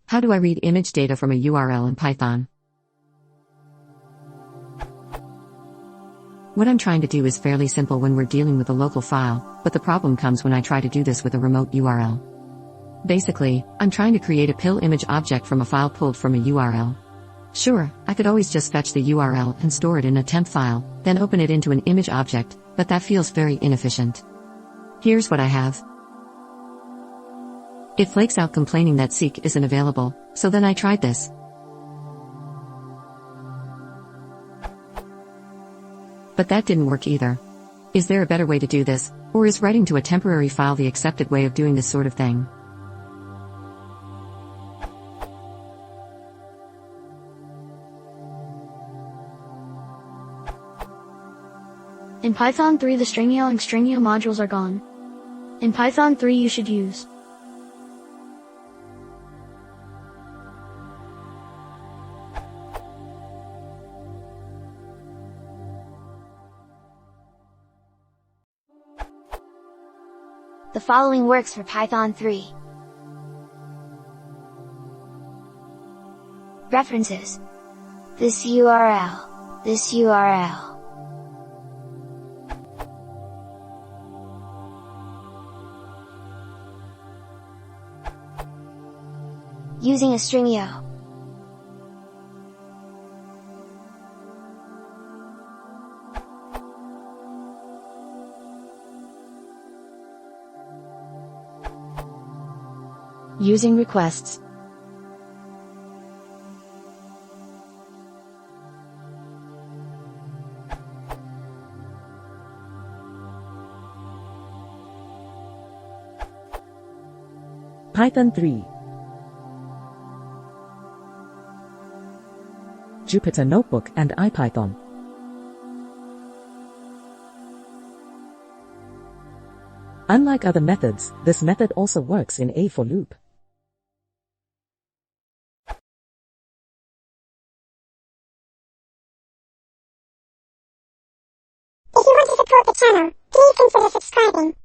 How do I read image data from a URL in Python? What I'm trying to do is fairly simple when we're dealing with a local file, but the problem comes when I try to do this with a remote URL. Basically, I'm trying to create a PIL image object from a file pulled from a URL. Sure, I could always just fetch the URL and store it in a temp file, then open it into an image object, but that feels very inefficient. Here's what I have. It flakes out complaining that Seek isn't available, so then I tried this. But that didn't work either. Is there a better way to do this, or is writing to a temporary file the accepted way of doing this sort of thing? In Python 3 the Stringio and Stringio modules are gone. In Python 3 you should use The following works for Python 3. References. This URL. This URL. Using a Stringio. Using requests. Python 3. Jupyter Notebook and IPython. Unlike other methods, this method also works in a for loop. If you want to support the channel, please consider subscribing.